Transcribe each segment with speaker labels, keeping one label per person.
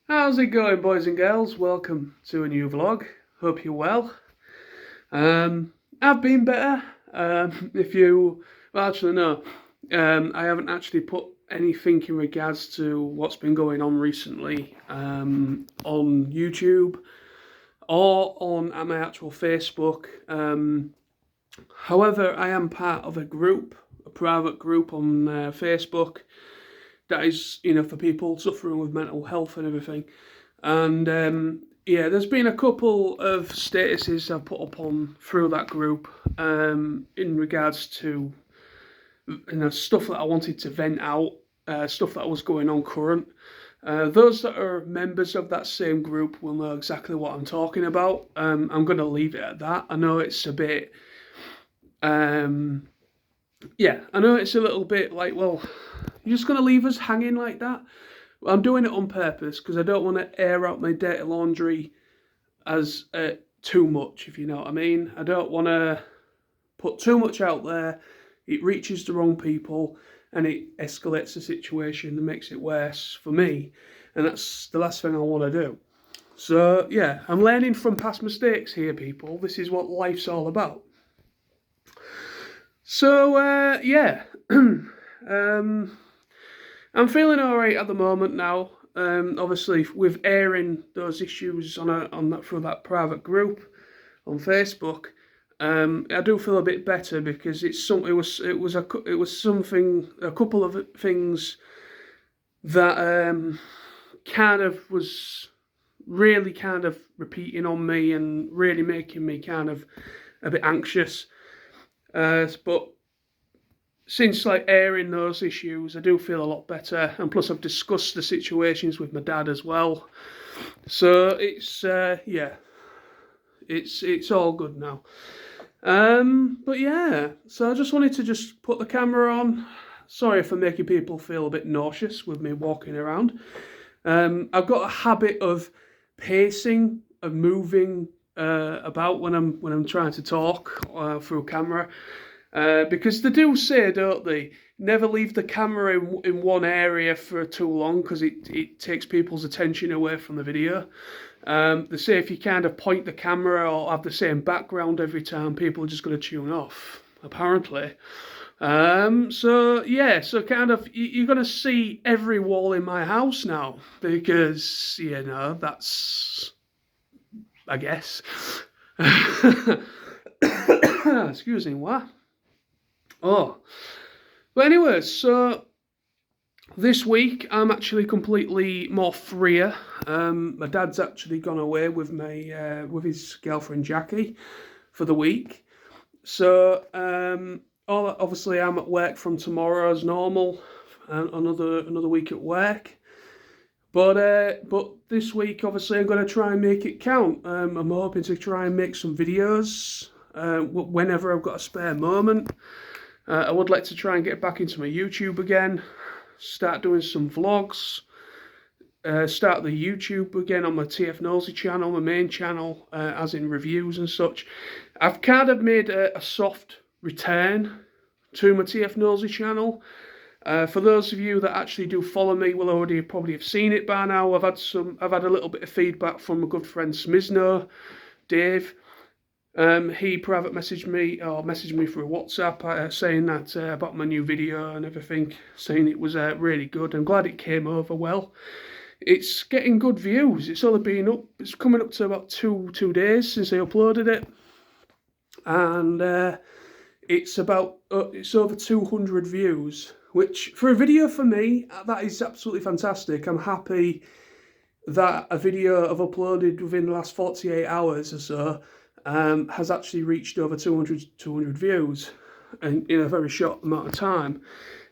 Speaker 1: How's it going, boys and girls? Welcome to a new vlog. Hope you're well. I've been better. If you, well, actually, no, I haven't actually put anything in regards to what's been going on recently on YouTube or on at my actual Facebook. However, I am part of a private group on Facebook that is, for people suffering with mental health and everything. And yeah, there's been a couple of statuses I've put up on through that group in regards to stuff that I wanted to vent out, stuff that was going on current. Those that are members of that same group will know exactly what I'm talking about. I'm going to leave it at that. I know it's a bit, yeah, I know it's a little bit like, well, you're just going to leave us hanging like that? I'm doing it on purpose because I don't want to air out my dirty laundry as too much, if you know what I mean. I don't want to put too much out there. It reaches the wrong people and it escalates the situation and makes it worse for me. And that's the last thing I want to do. So, yeah, I'm learning from past mistakes here, people. This is what life's all about. So, yeah. I'm feeling alright at the moment now. Obviously, with airing those issues on that through that private group on Facebook, I do feel a bit better because it was something, a couple of things that kind of was really kind of repeating on me and really making me kind of a bit anxious. But since like airing those issues, I do feel a lot better, and plus I've discussed the situations with my dad as well. So it's yeah, it's all good now. But yeah, so I just wanted to just put the camera on. Sorry for making people feel a bit nauseous with me walking around. I've got a habit of pacing, of moving about when I'm trying to talk through camera. Because they do say, don't they, never leave the camera in one area for too long because it takes people's attention away from the video. They say if you kind of point the camera or have the same background every time, people are just going to tune off, apparently. So yeah, so kind of you're going to see every wall in my house now because, that's, I guess. Excuse me, what? Oh, but anyway, so this week I'm actually completely more freer. My dad's actually gone away with with his girlfriend Jackie for the week. So obviously I'm at work from tomorrow as normal, another week at work. But this week obviously I'm going to try and make it count. I'm hoping to try and make some videos whenever I've got a spare moment. I would like to try and get back into my YouTube again, start doing some vlogs, start the YouTube again on my TF Nosey channel, my main channel, as in reviews and such. I've kind of made a soft return to my TF Nosey channel. For those of you that actually do follow me will already probably have seen it by now. I've had a little bit of feedback from a good friend Smizno, Dave. He private messaged me through WhatsApp saying that about my new video and everything, saying it was really good. I'm glad it came over well. It's getting good views. It's only been up. It's coming up to about two days since I uploaded it, and it's over 200 views, which for a video for me that is absolutely fantastic. I'm happy that a video I've uploaded within the last 48 hours or so has actually reached over 200 views in a very short amount of time.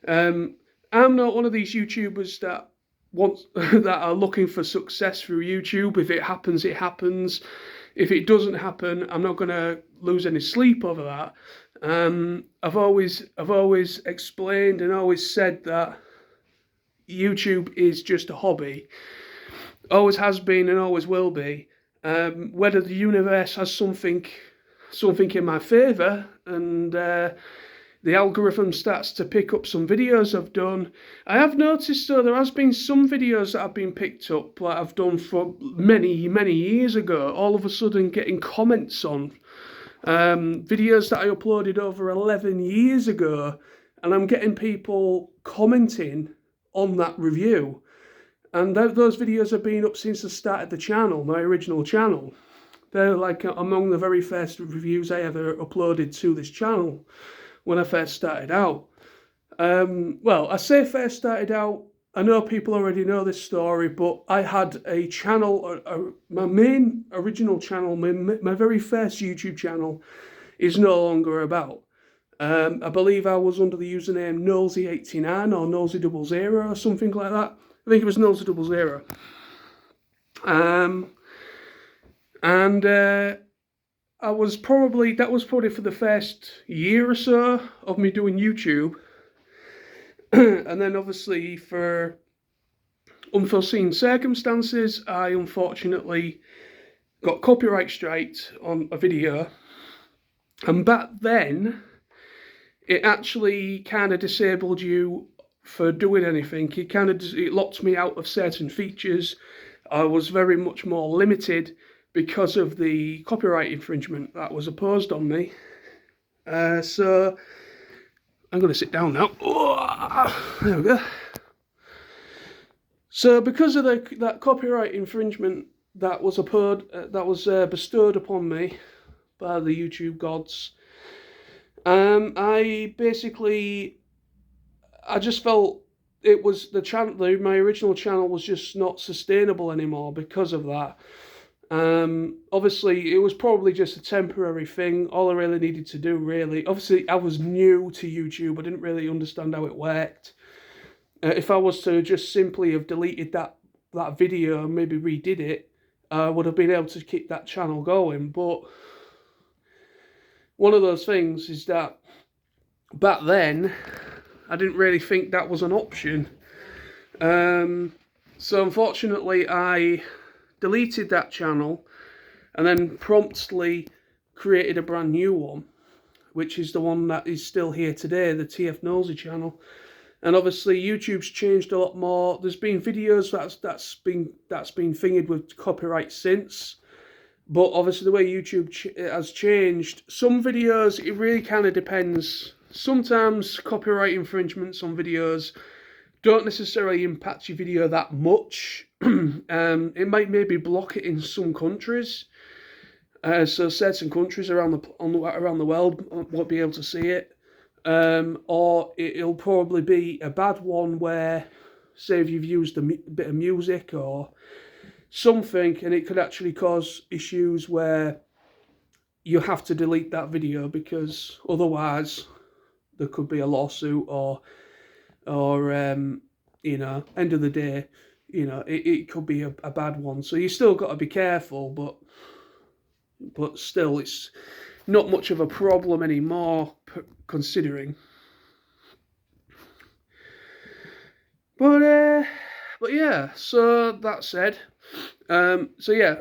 Speaker 1: I'm not one of these YouTubers that that are looking for success through YouTube. If it happens, it happens. If it doesn't happen, I'm not going to lose any sleep over that. I've always explained and always said that YouTube is just a hobby. Always has been and always will be. Whether the universe has something in my favour, and the algorithm starts to pick up some videos I've done. I have noticed though there has been some videos that have been picked up that I've done for many years ago, all of a sudden getting comments on videos that I uploaded over 11 years ago, and I'm getting people commenting on that review. And those videos have been up since I started the channel, my original channel. They're like among the very first reviews I ever uploaded to this channel when I first started out. Well, I say first started out, I know people already know this story, but I had a channel, my main original channel, my very first YouTube channel is no longer about. I believe I was under the username Nosey89 or Nosey00 or something like that. I think it was Nosey00. That was probably for the first year or so of me doing YouTube. And then obviously for unforeseen circumstances, I unfortunately got copyright striked on a video. And back then, it actually kind of disabled you for doing anything. It locked me out of certain features. I was very much more limited because of the copyright infringement that was opposed on me. So I'm going to sit down now. Oh, there we go. So because of that copyright infringement that was bestowed upon me by the YouTube gods, I just felt it was my original channel was just not sustainable anymore because of that. Obviously, it was probably just a temporary thing. All I really needed to do, really, obviously, I was new to YouTube. I didn't really understand how it worked. If I was to just simply have deleted that video and maybe redid it, I would have been able to keep that channel going. But one of those things is that back then, I didn't really think that was an option. So unfortunately, I deleted that channel and then promptly created a brand new one, which is the one that is still here today, the TF Nosey channel. And obviously YouTube's changed a lot more. There's been videos that's been fingered with copyright since, but obviously the way YouTube has changed, some videos, it really kind of depends. Sometimes copyright infringements on videos don't necessarily impact your video that much. It might maybe block it in some countries. So certain countries around the world won't be able to see it. Or it'll probably be a bad one where, say if you've used a bit of music or something, and it could actually cause issues where you have to delete that video because otherwise there could be a lawsuit or you know, end of the day, you know, it could be a bad one. So you still got to be careful, but still, it's not much of a problem anymore, considering. But yeah. So that said, so yeah,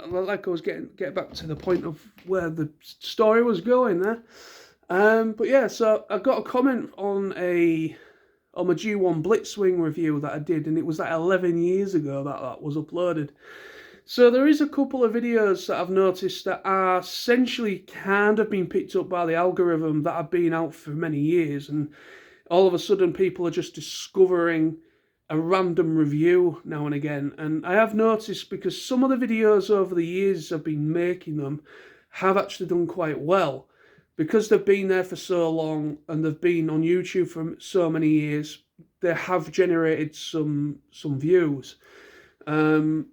Speaker 1: like I was getting back to the point of where the story was going there. But yeah, so I got a comment on my G1 Blitzwing review that I did, and it was like 11 years ago that was uploaded. So there is a couple of videos that I've noticed that are essentially kind of been picked up by the algorithm that have been out for many years, and all of a sudden people are just discovering a random review now and again. And I have noticed, because some of the videos over the years I've been making them have actually done quite well, because they've been there for so long and they've been on YouTube for so many years. They have generated some views. But end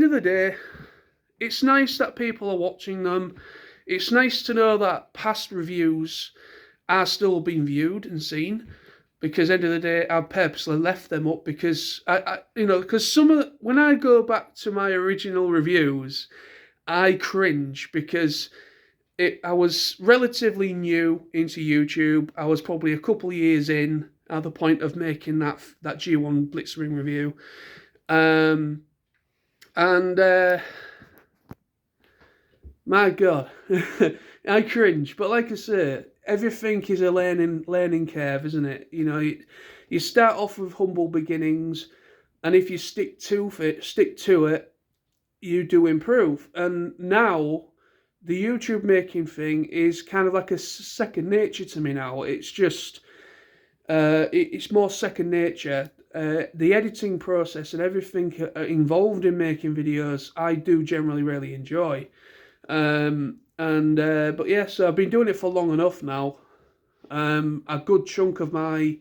Speaker 1: of the day, it's nice that people are watching them. It's nice to know that past reviews are still being viewed and seen, because end of the day, I purposely left them up because because when I go back to my original reviews, I cringe because I was relatively new into YouTube. I was probably a couple of years in at the point of making that G1 Blitzwing review, My God, I cringe. But like I say, everything is a learning curve, isn't it? You start off with humble beginnings, and if you stick to it, you do improve. And now, the YouTube making thing is kind of like a second nature to me now. It's just it's more second nature. The editing process and everything involved in making videos, I do generally really enjoy. But yeah, so I've been doing it for long enough now. A good chunk of my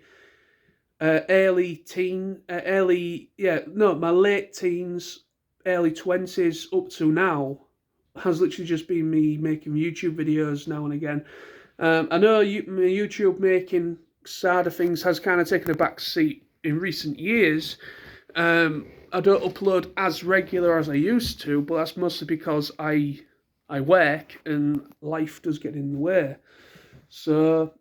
Speaker 1: my late teens, early 20s up to now has literally just been me making YouTube videos now and again. I know my YouTube making side of things has kind of taken a back seat in recent years. I don't upload as regular as I used to, but that's mostly because I work and life does get in the way. So,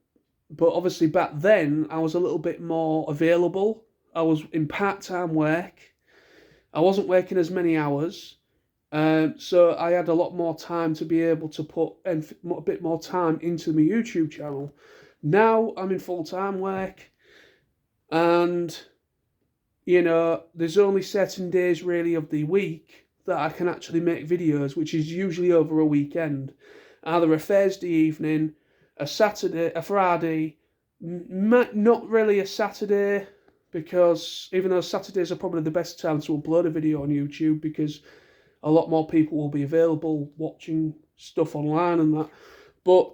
Speaker 1: but obviously back then I was a little bit more available. I was in part-time work. I wasn't working as many hours. So I had a lot more time to be able to put a bit more time into my YouTube channel. Now I'm in full-time work, and there's only certain days really of the week that I can actually make videos, which is usually over a weekend, either a Thursday evening, a Saturday, a Friday, not really a Saturday, because even though Saturdays are probably the best time to upload a video on YouTube, because a lot more people will be available watching stuff online and that. But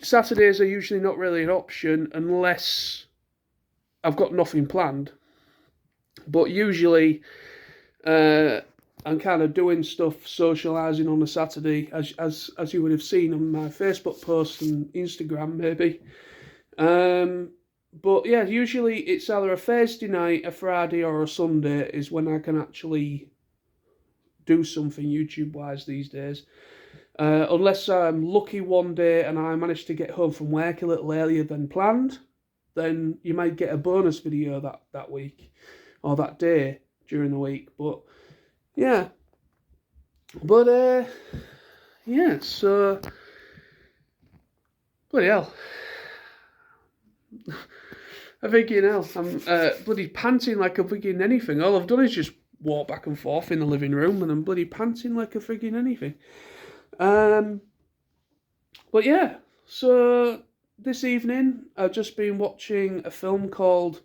Speaker 1: Saturdays are usually not really an option unless I've got nothing planned. But usually, I'm kind of doing stuff, socialising on a Saturday, as you would have seen on my Facebook posts and Instagram, maybe. But yeah, usually it's either a Thursday night, a Friday, or a Sunday is when I can actually do something YouTube-wise these days. Unless I'm lucky one day and I manage to get home from work a little earlier than planned, then you might get a bonus video that week or that day during the week. But yeah, yeah. So bloody hell, I'm bloody panting like a frigging anything. All I've done is just walk back and forth in the living room, and I'm bloody panting like a frigging anything. But yeah, so this evening I've just been watching a film called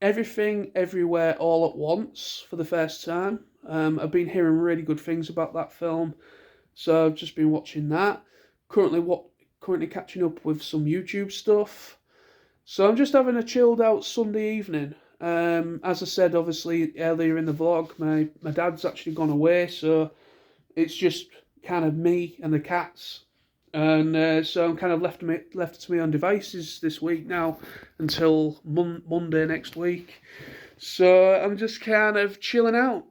Speaker 1: Everything Everywhere All at Once for the first time. I've been hearing really good things about that film, so I've just been watching that. Currently catching up with some YouTube stuff. So I'm just having a chilled out Sunday evening. As I said, obviously earlier in the vlog, my dad's actually gone away, so it's just kind of me and the cats. And so I'm kind of left to my own devices this week now until Monday next week. So I'm just kind of chilling out.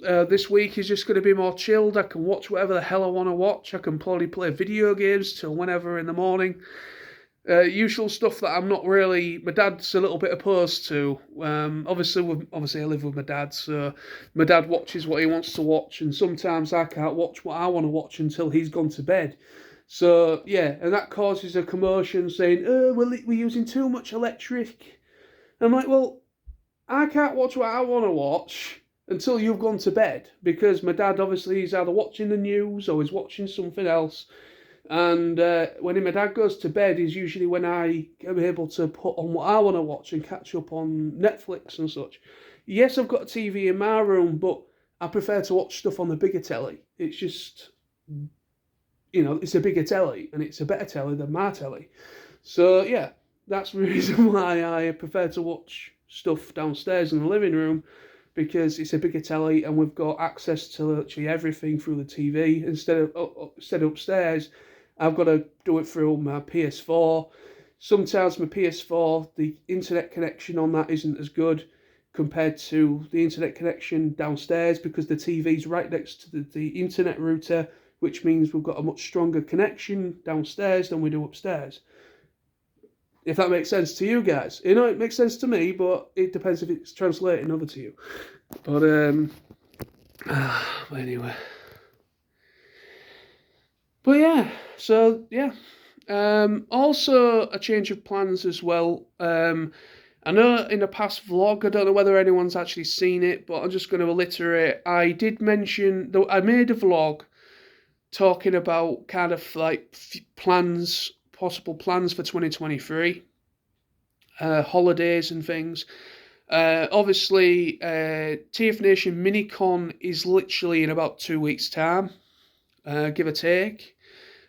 Speaker 1: This week is just going to be more chilled. I can watch whatever the hell I want to watch. I can probably play video games till whenever in the morning. Usual stuff that I'm not really. My dad's a little bit opposed to. Obviously I live with my dad, so my dad watches what he wants to watch, and sometimes I can't watch what I want to watch until he's gone to bed. So yeah, and that causes a commotion, saying, "Oh, we're using too much electric." And I'm like, well, I can't watch what I want to watch until you've gone to bed, because my dad obviously is either watching the news or he's watching something else. And when my dad goes to bed is usually when I am able to put on what I want to watch and catch up on Netflix and such. Yes, I've got a TV in my room, but I prefer to watch stuff on the bigger telly. It's just, it's a bigger telly and it's a better telly than my telly. So yeah, that's the reason why I prefer to watch stuff downstairs in the living room, because it's a bigger telly and we've got access to literally everything through the TV instead of upstairs. I've got to do it through my PS4. Sometimes my PS4, the internet connection on that isn't as good compared to the internet connection downstairs, because the TV's right next to the internet router, which means we've got a much stronger connection downstairs than we do upstairs. If that makes sense to you guys. It makes sense to me, but it depends if it's translating over to you. But anyway. But yeah, so yeah. Also a change of plans as well. I know in the past vlog, I don't know whether anyone's actually seen it, but I'm just going to alliterate. I did mention, though I made a vlog talking about kind of like plans, possible plans for 2023, holidays and things. Obviously, TF Nation Minicon is literally in about 2 weeks' time, give or take.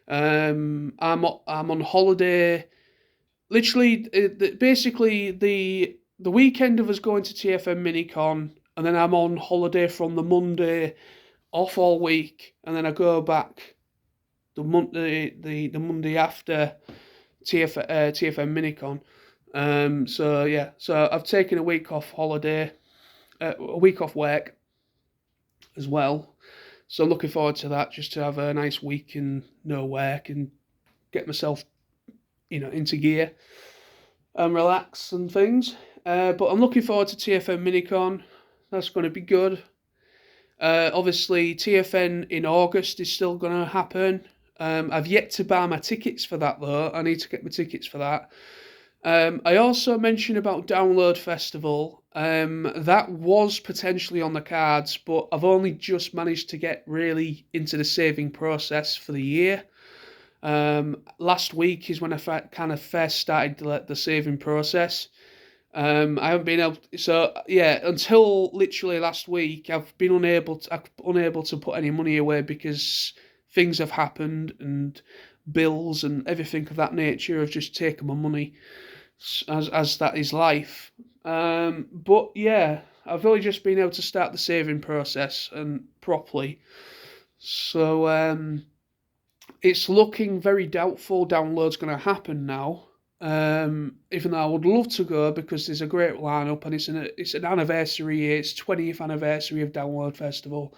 Speaker 1: I'm on holiday. Literally, basically the weekend of us going to TFM Minicon, and then I'm on holiday from the Monday, off all week, and then I go back the Monday after TFM Minicon. So yeah, so I've taken a week off holiday, a week off work as well. So looking forward to that, just to have a nice week and no work and get myself, into gear and relax and things. But I'm looking forward to TFN Minicon. That's going to be good. Obviously, TFN in August is still going to happen. I've yet to buy my tickets for that though. I need to get my tickets for that. I also mentioned about Download Festival. That was potentially on the cards, but I've only just managed to get really into the saving process for the year. Last week is when I kind of first started the saving process. I haven't been able so yeah, until literally last week, I've been unable to put any money away because things have happened and bills and everything of that nature have just taken my money, as that is life. But yeah, I've only just been able to start the saving process and properly. So it's looking very doubtful Download's going to happen now. Even though I would love to go because there's a great lineup and it's an anniversary year, it's 20th anniversary of Download Festival.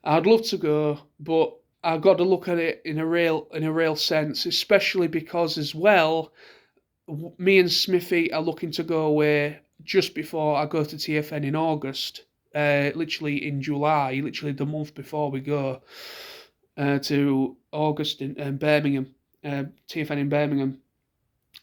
Speaker 1: I'd love to go, but I've got to look at it in a real sense, especially because as well, me and Smithy are looking to go away just before I go to TFN in August. Literally in July, literally the month before we go to August in Birmingham, TFN in Birmingham.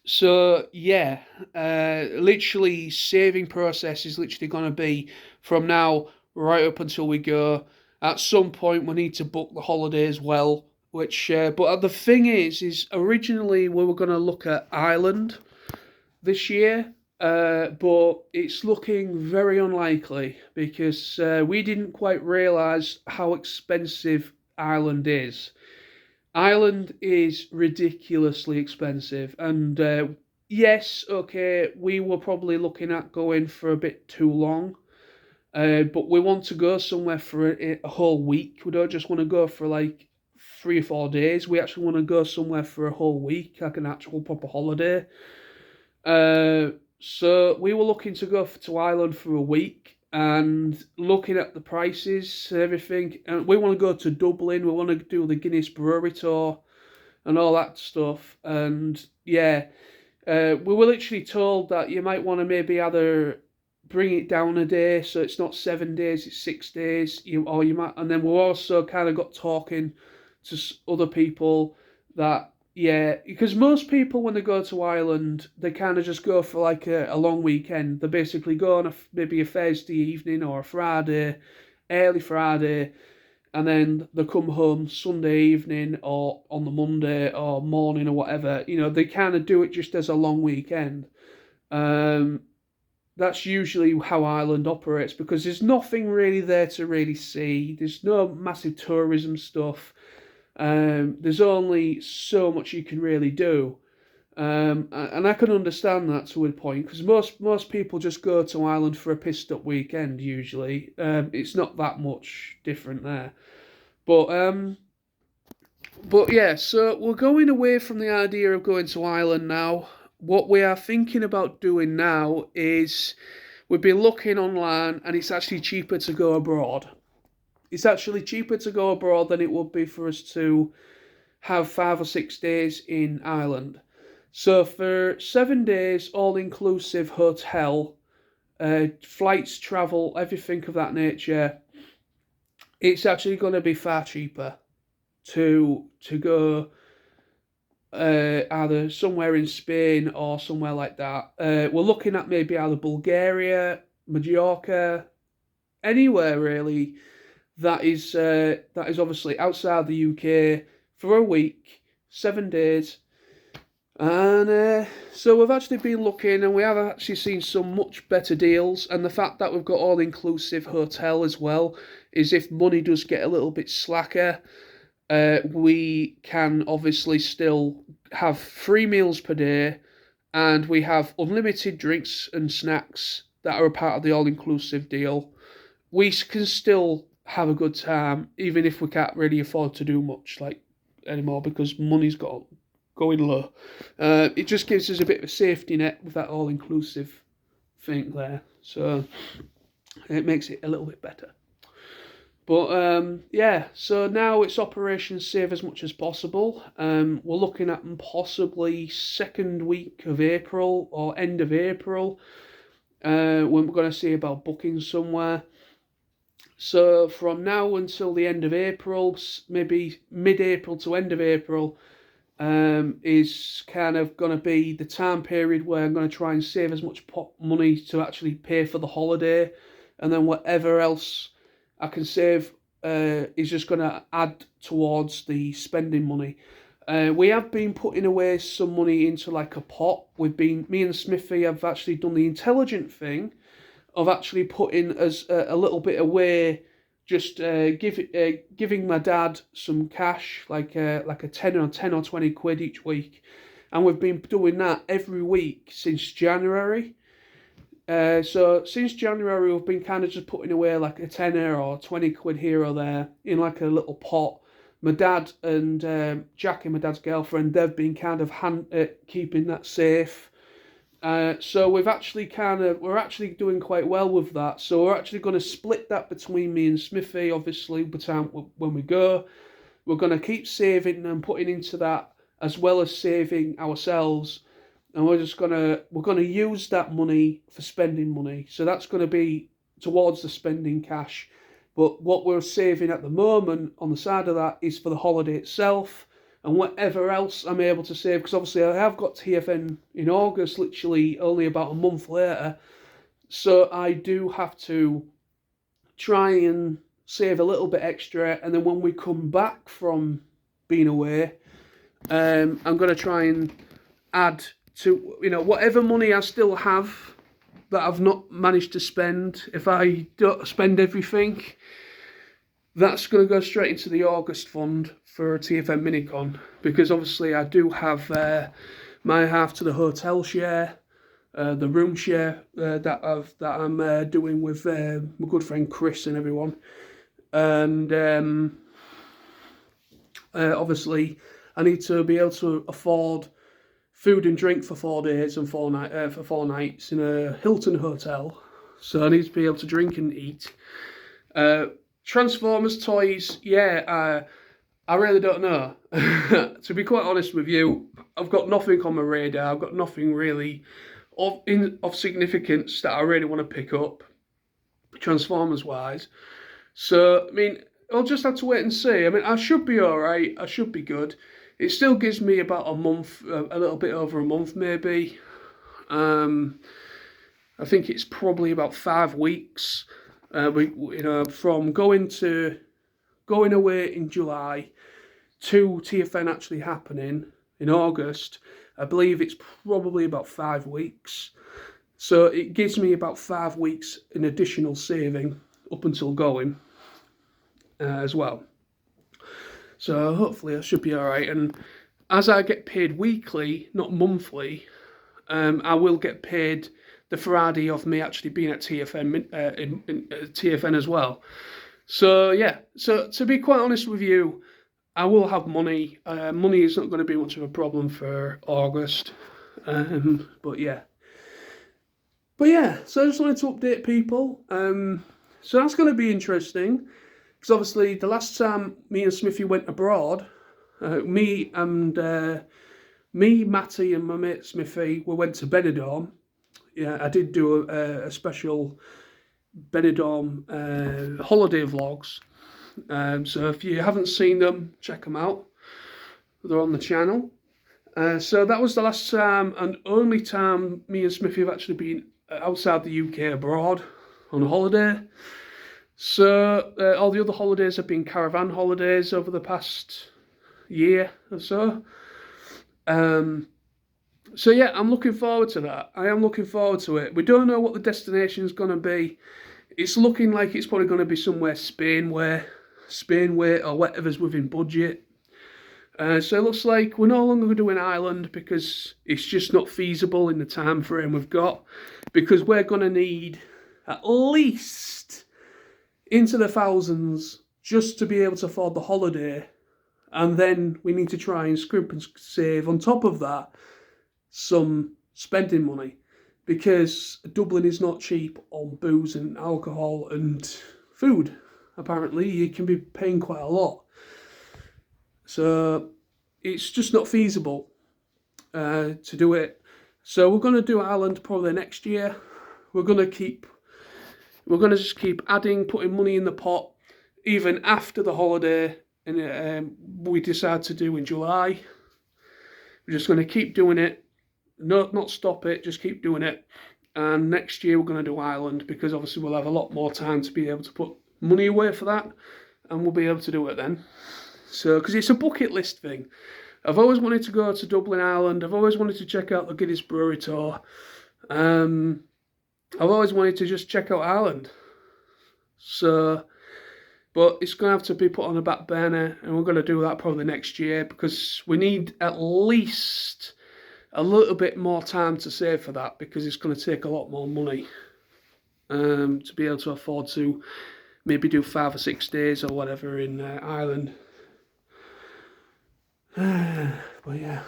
Speaker 1: So yeah, literally saving process is literally going to be from now right up until we go. At some point, we need to book the holiday as well. Which, but the thing is originally we were going to look at Ireland this year, but it's looking very unlikely because we didn't quite realise how expensive Ireland is. Ireland is ridiculously expensive, and yes, okay, we were probably looking at going for a bit too long, but we want to go somewhere for a whole week. We don't just want to go for like 3 or 4 days. We actually want to go somewhere for a whole week, like an actual proper holiday. So we were looking to go to Ireland for a week and looking at the prices and everything. And we want to go to Dublin. We want to do the Guinness Brewery tour and all that stuff. And yeah, we were literally told that you might want to maybe either bring it down a day, so it's not 7 days, it's 6 days. Or you might, and then we also kind of got talking to other people that yeah, because most people when they go to Ireland, they kind of just go for like a long weekend. They basically go on maybe a Thursday evening or a Friday, early Friday, and then they come home Sunday evening or on the Monday or morning or whatever. They kind of do it just as a long weekend. Um, that's usually how Ireland operates because there's nothing really there to really see. There's no massive tourism stuff. There's only so much you can really do. And I can understand that to a point because most people just go to Ireland for a pissed up weekend usually. It's not that much different there. But yeah, so we're going away from the idea of going to Ireland now. What we are thinking about doing now is we've been looking online and it's actually cheaper to go abroad. It's actually cheaper to go abroad than it would be for us to have 5 or 6 days in Ireland. So for 7 days, all inclusive hotel, flights, travel, everything of that nature, it's actually going to be far cheaper to go either somewhere in Spain or somewhere like that. We're looking at maybe either Bulgaria, Majorca, anywhere really that is obviously outside the UK for a week, 7 days. And so we've actually been looking, and we have actually seen some much better deals. And the fact that we've got all-inclusive hotel as well is, if money does get a little bit slacker, we can obviously still have 3 meals per day, and we have unlimited drinks and snacks that are a part of the all-inclusive deal. We can still have a good time, even if we can't really afford to do much like anymore because money's got going low. It just gives us a bit of a safety net with that all-inclusive thing there, so it makes it a little bit better. But yeah, so now it's Operation Save as much as possible. We're looking at possibly second week of April or end of April when we're going to see about booking somewhere. So from now until the end of April, maybe mid-April to end of April, is kind of going to be the time period where I'm going to try and save as much money to actually pay for the holiday, and then whatever else I can save is just going to add towards the spending money. We have been putting away some money into like a pot. Me and Smithy have actually done the intelligent thing of actually putting as a little bit away, just giving my dad some cash, like a 10 or 20 quid each week, and we've been doing that every week since January. So since January, we've been kind of just putting away like a tenner or 20 quid here or there in like a little pot. My dad and Jackie, my dad's girlfriend, they've been kind of keeping that safe. So we're actually doing quite well with that. So we're actually going to split that between me and Smithy. Obviously, by the time when we go, we're going to keep saving and putting into that as well as saving ourselves. And we're going to use that money for spending money. So that's going to be towards the spending cash. But what we're saving at the moment on the side of that is for the holiday itself. And whatever else I'm able to save, because obviously I have got TFN in August, literally only about a month later. So I do have to try and save a little bit extra. And then when we come back from being away, I'm going to try and add to, whatever money I still have that I've not managed to spend. If I don't spend everything, that's going to go straight into the August fund for TFN Minicon, because obviously I do have my half to the hotel share, the room share that I'm doing with my good friend Chris and everyone, and obviously I need to be able to afford food and drink for 4 days and 4 nights in a Hilton hotel, so I need to be able to drink and eat. Transformers toys, I really don't know. To be quite honest with you, I've got nothing on my radar. I've got nothing really of significance that I really want to pick up, Transformers wise. So I mean, I'll just have to wait and see. I mean, I should be all right. I should be good. It still gives me about a month, a little bit over a month maybe. I think it's probably about 5 weeks. From going away in July to TFN actually happening in August, I believe it's probably about 5 weeks. So it gives me about 5 weeks in additional saving up until going as well. So hopefully I should be all right. And as I get paid weekly, not monthly, I will get paid the Friday of me actually being at TFN in TFN as well. So yeah, so to be quite honest with you, I will have money. Money is not going to be much of a problem for August. But yeah. So I just wanted to update people. So that's going to be interesting, because obviously the last time me and Smithy went abroad, me, Matty and my mate Smithy, we went to Benidorm. Yeah, I did do a special Benidorm holiday vlogs. So if you haven't seen them, check them out. They're on the channel. So that was the last time and only time me and Smithy have actually been outside the UK abroad on a holiday. So all the other holidays have been caravan holidays over the past year or so. So yeah, I'm looking forward to that. I am looking forward to it. We don't know what the destination is going to be. It's looking like it's probably going to be somewhere Spain way, or whatever's within budget. So it looks like we're no longer doing Ireland because it's just not feasible in the time frame we've got, because we're going to need at least into the thousands just to be able to afford the holiday, and then we need to try and scrimp and save on top of that some spending money, because Dublin is not cheap on booze and alcohol and food. Apparently you can be paying quite a lot. So it's just not feasible to do it. So we're going to do Ireland probably next year. We're going to just keep adding, putting money in the pot, even after the holiday, and we decide to do in July. We're just going to keep doing it, not stop it, just keep doing it. And next year we're going to do Ireland, because obviously we'll have a lot more time to be able to put money away for that, and we'll be able to do it then. So, because it's a bucket list thing. I've always wanted to go to Dublin, Ireland. I've always wanted to check out the Guinness Brewery Tour. I've always wanted to just check out Ireland. So, but it's going to have to be put on the back burner, and we're going to do that probably next year, because we need at least a little bit more time to save for that, because it's going to take a lot more money to be able to afford to maybe do 5 or 6 days or whatever in Ireland. But yeah.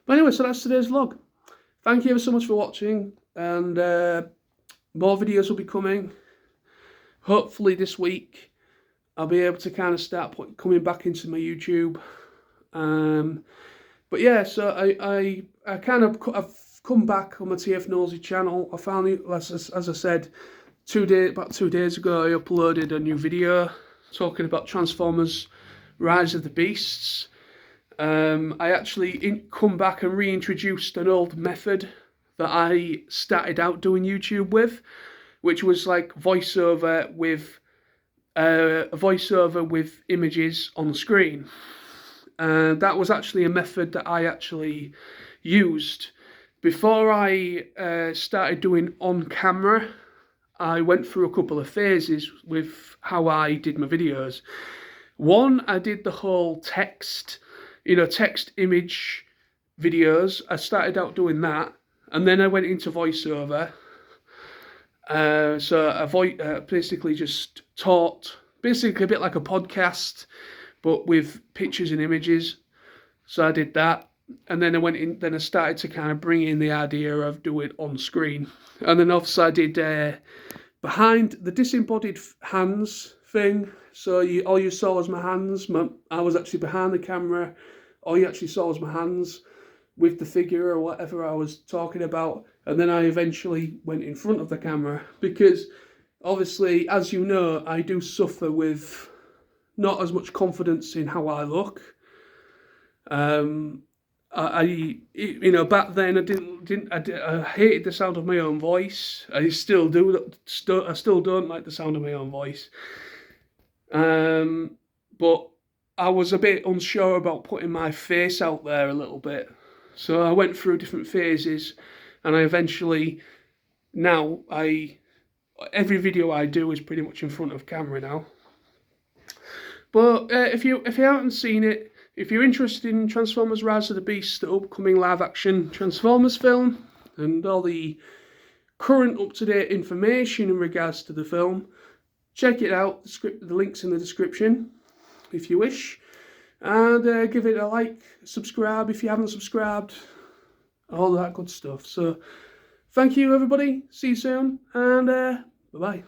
Speaker 1: But anyway, so that's today's vlog. Thank you ever so much for watching, and more videos will be coming. Hopefully this week I'll be able to kind of start coming back into my YouTube. But yeah, so I kind of I've come back on my TF Nosey channel. I found it, as I said, about 2 days ago, I uploaded a new video talking about Transformers Rise of the Beasts. I actually come back and reintroduced an old method that I started out doing YouTube with, which was like voiceover with images on the screen. That was actually a method that I actually used before I started doing on camera. I went through a couple of phases with how I did my videos. One, I did the whole text image videos. I started out doing that, and then I went into voiceover. So I basically just taught, basically a bit like a podcast, but with pictures and images. So I did that, and then I started to kind of bring in the idea of doing it on screen. And then obviously I did behind the disembodied hands thing. So all you saw was my hands. I was actually behind the camera. All you actually saw was my hands with the figure or whatever I was talking about. And then I eventually went in front of the camera, because obviously, as you know, I do suffer with not as much confidence in how I look. Back then I hated the sound of my own voice. I still do. I still don't like the sound of my own voice. But I was a bit unsure about putting my face out there a little bit. So I went through different phases, and I eventually, every video I do is pretty much in front of camera now. But if you haven't seen it, if you're interested in Transformers Rise of the Beast, the upcoming live-action Transformers film, and all the current up-to-date information in regards to the film, check it out. The link's in the description, if you wish. And give it a like, subscribe if you haven't subscribed, all that good stuff. So, thank you everybody, see you soon, and bye-bye.